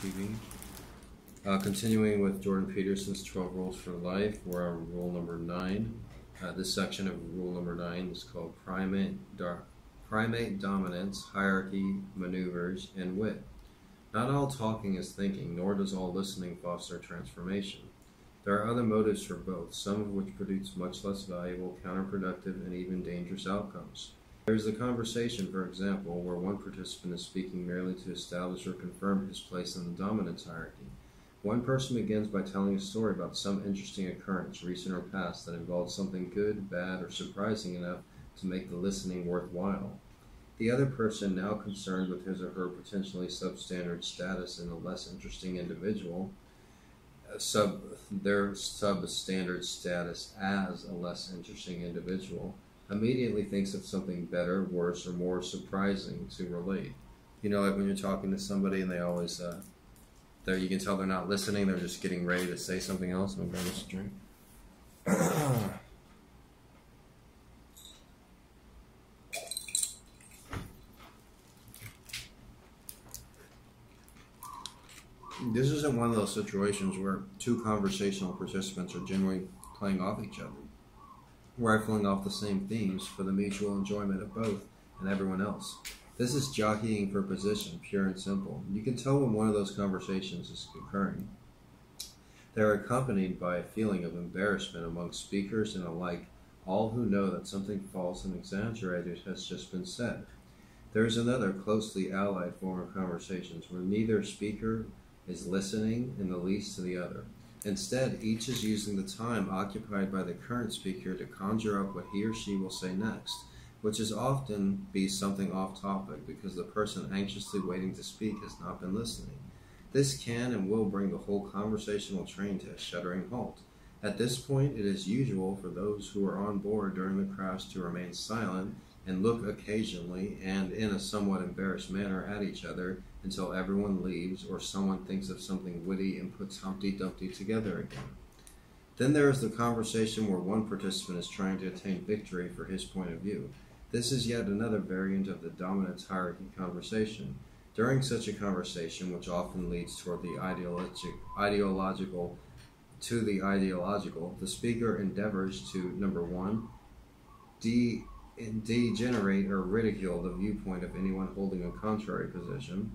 TV. Continuing with Jordan Peterson's 12 Rules for Life, we're on rule number 9. This section of rule number 9 is called Primate Dominance, Hierarchy, Manoeuvres, and Wit. Not all talking is thinking, nor does all listening foster transformation. There are other motives for both, some of which produce much less valuable, counterproductive, and even dangerous outcomes. There is the conversation, for example, where one participant is speaking merely to establish or confirm his place in the dominance hierarchy. One person begins by telling a story about some interesting occurrence, recent or past, that involves something good, bad, or surprising enough to make the listening worthwhile. The other person, now concerned with his or her potentially substandard status in a less interesting individual, their substandard status as a less interesting individual, immediately thinks of something better, worse, or more surprising to relate. You know, like when you're talking to somebody and they always, you can tell they're not listening, they're just getting ready to say something else. I'm going to drink. This isn't one of those situations where two conversational participants are generally playing off each other, rifling off the same themes for the mutual enjoyment of both and everyone else. This is jockeying for position, pure and simple. You can tell when one of those conversations is occurring. They're accompanied by a feeling of embarrassment among speakers and alike, all who know that something false and exaggerated has just been said. There is another closely allied form of conversations where neither speaker is listening in the least to the other. Instead, each is using the time occupied by the current speaker to conjure up what he or she will say next, which is often be something off topic because the person anxiously waiting to speak has not been listening. This can and will bring the whole conversational train to a shuddering halt. At this point, it is usual for those who are on board during the crash to remain silent and look occasionally and in a somewhat embarrassed manner at each other until everyone leaves or someone thinks of something witty and puts Humpty Dumpty together again. Then there is the conversation where one participant is trying to attain victory for his point of view. This is yet another variant of the dominance hierarchy conversation. During such a conversation, which often leads toward the ideological, the speaker endeavors to, number one, degenerate or ridicule the viewpoint of anyone holding a contrary position.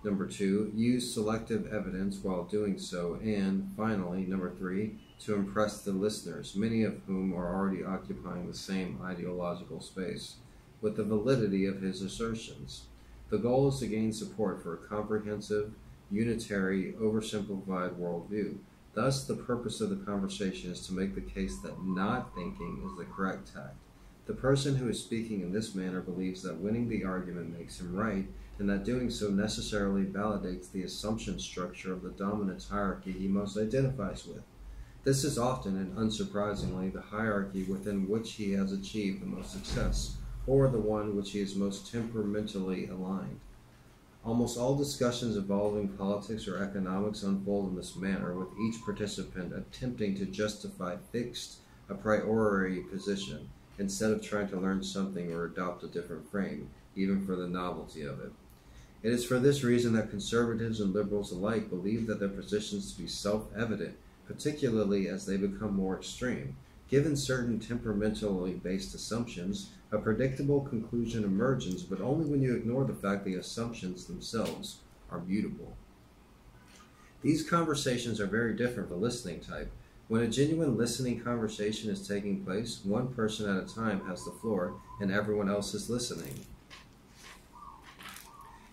Number 2, use selective evidence while doing so. And finally, number 3, to impress the listeners, many of whom are already occupying the same ideological space, with the validity of his assertions. The goal is to gain support for a comprehensive, unitary, oversimplified worldview. Thus, the purpose of the conversation is to make the case that not thinking is the correct tact. The person who is speaking in this manner believes that winning the argument makes him right, and that doing so necessarily validates the assumption structure of the dominance hierarchy he most identifies with. This is often, and unsurprisingly, the hierarchy within which he has achieved the most success, or the one which he is most temperamentally aligned. Almost all discussions involving politics or economics unfold in this manner, with each participant attempting to justify fixed, a priori position, instead of trying to learn something or adopt a different frame, even for the novelty of it. It is for this reason that conservatives and liberals alike believe that their positions to be self-evident, particularly as they become more extreme. Given certain temperamentally based assumptions, a predictable conclusion emerges, but only when you ignore the fact the assumptions themselves are mutable. These conversations are very different from the listening type. When a genuine listening conversation is taking place, one person at a time has the floor, and everyone else is listening.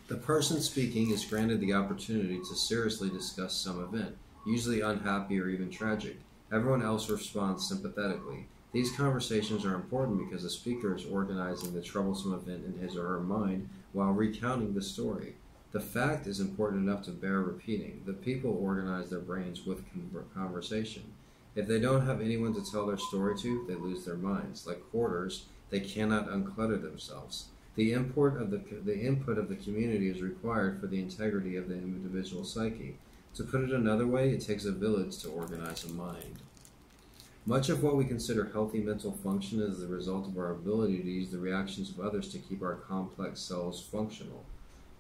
The person speaking is granted the opportunity to seriously discuss some event, usually unhappy or even tragic. Everyone else responds sympathetically. These conversations are important because the speaker is organizing the troublesome event in his or her mind while recounting the story. The fact is important enough to bear repeating. The people organize their brains with conversation. If they don't have anyone to tell their story to, they lose their minds. Like hoarders, they cannot unclutter themselves. The input of the community is required for the integrity of the individual psyche. To put it another way, it takes a village to organize a mind. Much of what we consider healthy mental function is the result of our ability to use the reactions of others to keep our complex selves functional.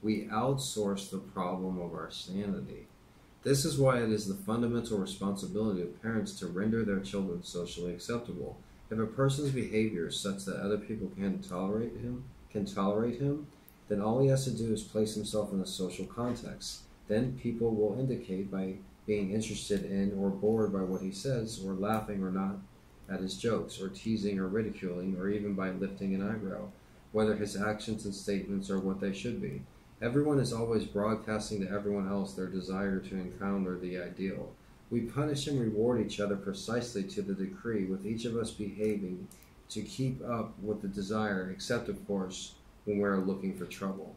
We outsource the problem of our sanity. This is why it is the fundamental responsibility of parents to render their children socially acceptable. If a person's behavior is such that other people can tolerate him, then all he has to do is place himself in a social context. Then people will indicate by being interested in or bored by what he says, or laughing or not at his jokes, or teasing or ridiculing, or even by lifting an eyebrow, whether his actions and statements are what they should be. Everyone is always broadcasting to everyone else their desire to encounter the ideal. We punish and reward each other precisely to the degree, with each of us behaving to keep up with the desire, except, of course, when we are looking for trouble.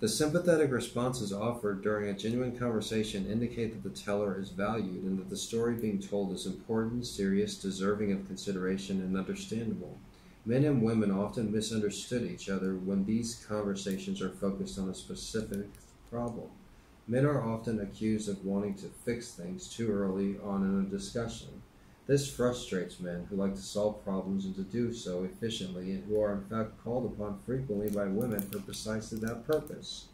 The sympathetic responses offered during a genuine conversation indicate that the teller is valued and that the story being told is important, serious, deserving of consideration, and understandable. Men and women often misunderstood each other when these conversations are focused on a specific problem. Men are often accused of wanting to fix things too early on in a discussion. This frustrates men who like to solve problems and to do so efficiently, and who are in fact called upon frequently by women for precisely that purpose.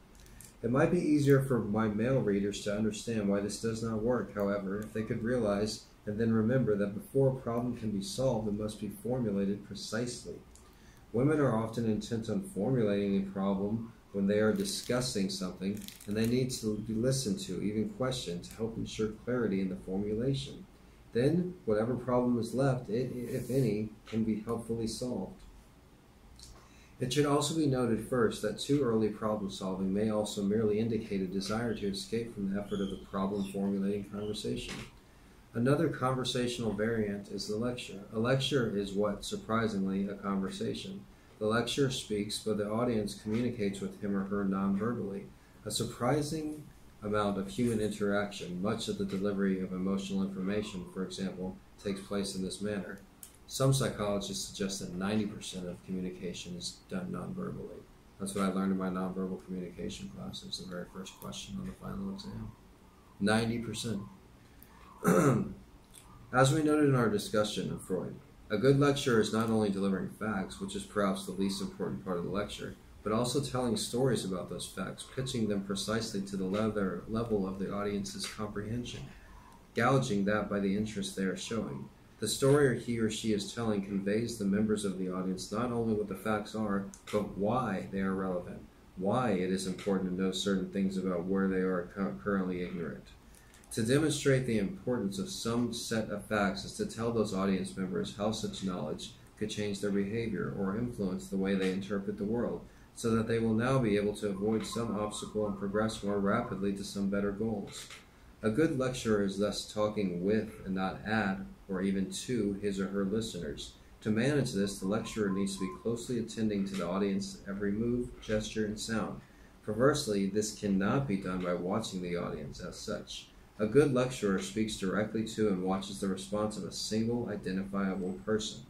It might be easier for my male readers to understand why this does not work, however, if they could realize and then remember that before a problem can be solved, it must be formulated precisely. Women are often intent on formulating a problem when they are discussing something, and they need to be listened to, even questioned, to help ensure clarity in the formulation. Then, whatever problem is left, if any, can be helpfully solved. It should also be noted first that too early problem solving may also merely indicate a desire to escape from the effort of the problem formulating conversation. Another conversational variant is the lecture. A lecture is what, surprisingly, a conversation. The lecturer speaks, but the audience communicates with him or her non-verbally. A surprising amount of human interaction, much of the delivery of emotional information, for example, takes place in this manner. Some psychologists suggest that 90% of communication is done non-verbally. That's what I learned in my non-verbal communication class. It was the very first question on the final exam. 90%. As we noted in our discussion of Freud, a good lecturer is not only delivering facts, which is perhaps the least important part of the lecture, but also telling stories about those facts, pitching them precisely to the level of the audience's comprehension, gouging that by the interest they are showing. The story he or she is telling conveys the members of the audience not only what the facts are, but why they are relevant, why it is important to know certain things about where they are currently ignorant. To demonstrate the importance of some set of facts is to tell those audience members how such knowledge could change their behavior or influence the way they interpret the world, so that they will now be able to avoid some obstacle and progress more rapidly to some better goals. A good lecturer is thus talking with and not at or even to his or her listeners. To manage this, the lecturer needs to be closely attending to the audience's every move, gesture, and sound. Perversely, this cannot be done by watching the audience as such. A good lecturer speaks directly to and watches the response of a single identifiable person,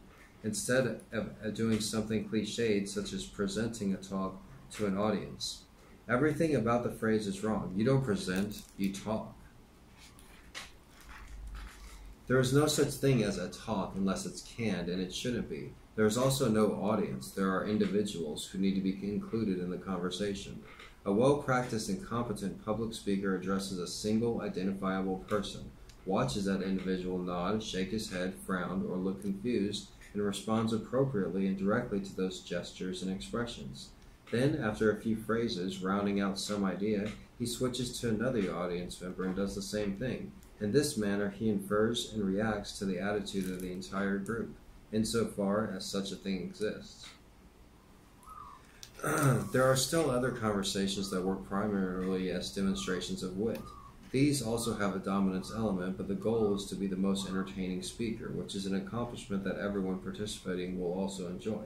instead of doing something cliched such as presenting a talk to an audience. Everything about the phrase is wrong. You don't present, you talk. There is no such thing as a talk unless it's canned, and it shouldn't be. There is also no audience. There are individuals who need to be included in the conversation. A well-practiced and competent public speaker addresses a single identifiable person, watches that individual nod, shake his head, frown, or look confused, and responds appropriately and directly to those gestures and expressions. Then, after a few phrases, rounding out some idea, he switches to another audience member and does the same thing. In this manner, he infers and reacts to the attitude of the entire group, insofar as such a thing exists. There are still other conversations that work primarily as demonstrations of wit. These also have a dominance element, but the goal is to be the most entertaining speaker, which is an accomplishment that everyone participating will also enjoy.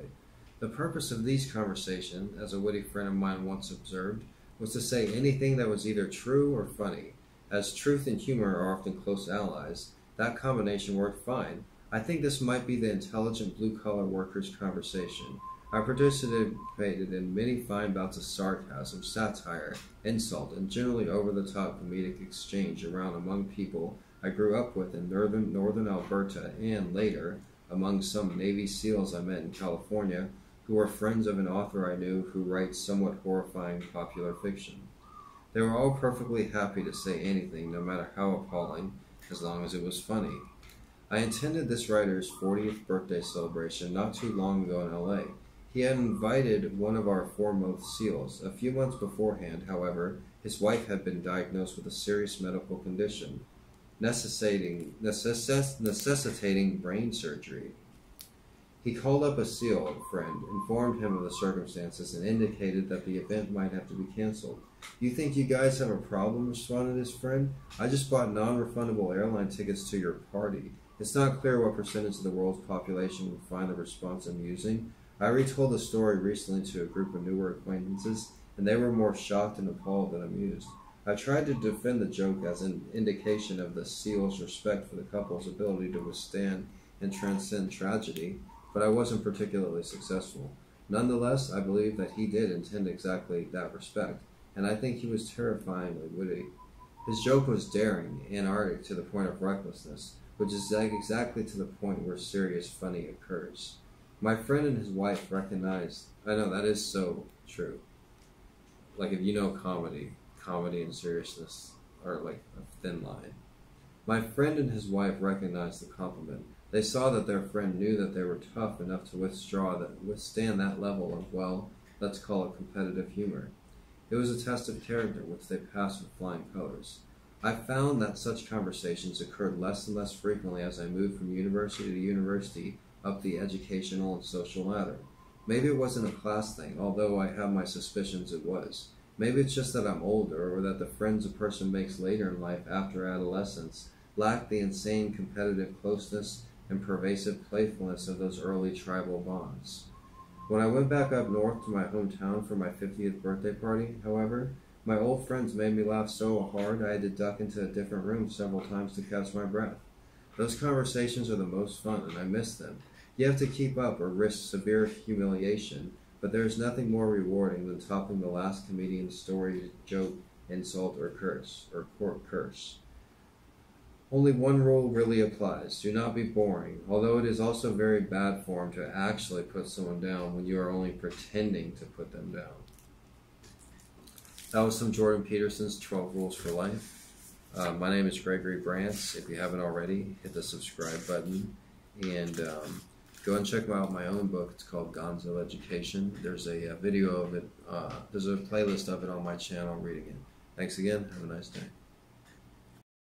The purpose of these conversations, as a witty friend of mine once observed, was to say anything that was either true or funny. As truth and humor are often close allies, that combination worked fine. I think this might be the intelligent blue-collar workers' conversation. I participated in many fine bouts of sarcasm, satire, insult, and generally over-the-top comedic exchange around among people I grew up with in northern Alberta and, later, among some Navy SEALs I met in California, who were friends of an author I knew who writes somewhat horrifying popular fiction. They were all perfectly happy to say anything, no matter how appalling, as long as it was funny. I attended this writer's 40th birthday celebration not too long ago in LA. He had invited one of our foremost SEALs. A few months beforehand, however, his wife had been diagnosed with a serious medical condition, necessitating brain surgery. He called up a SEAL friend, informed him of the circumstances, and indicated that the event might have to be canceled. "You think you guys have a problem?" responded his friend. "I just bought non-refundable airline tickets to your party." It's not clear what percentage of the world's population would find the response amusing. I retold the story recently to a group of newer acquaintances, and they were more shocked and appalled than amused. I tried to defend the joke as an indication of the SEAL's respect for the couple's ability to withstand and transcend tragedy, but I wasn't particularly successful. Nonetheless, I believe that he did intend exactly that respect, and I think he was terrifyingly witty. His joke was daring, anarchic to the point of recklessness, which is exactly to the point where serious funny occurs. My friend and his wife recognized, I know that is so true. Like if you know comedy and seriousness are like a thin line. My friend and his wife recognized the compliment. They saw that their friend knew that they were tough enough to withstand that level of, well, let's call it competitive humor. It was a test of character which they passed with flying colors. I found that such conversations occurred less and less frequently as I moved from university to university up the educational and social ladder. Maybe it wasn't a class thing, although I have my suspicions it was. Maybe it's just that I'm older, or that the friends a person makes later in life after adolescence lack the insane competitive closeness and pervasive playfulness of those early tribal bonds. When I went back up north to my hometown for my 50th birthday party, however, my old friends made me laugh so hard I had to duck into a different room several times to catch my breath. Those conversations are the most fun, and I miss them. You have to keep up or risk severe humiliation, but there is nothing more rewarding than topping the last comedian's story, joke, insult, or court curse. Only one rule really applies. Do not be boring, although it is also very bad form to actually put someone down when you are only pretending to put them down. That was some Jordan Peterson's 12 Rules for Life. My name is Gregory Brantz. If you haven't already, hit the subscribe button. And go and check out my own book. It's called Gonzo Education. There's a video of it. There's a playlist of it on my channel reading it. Thanks again. Have a nice day.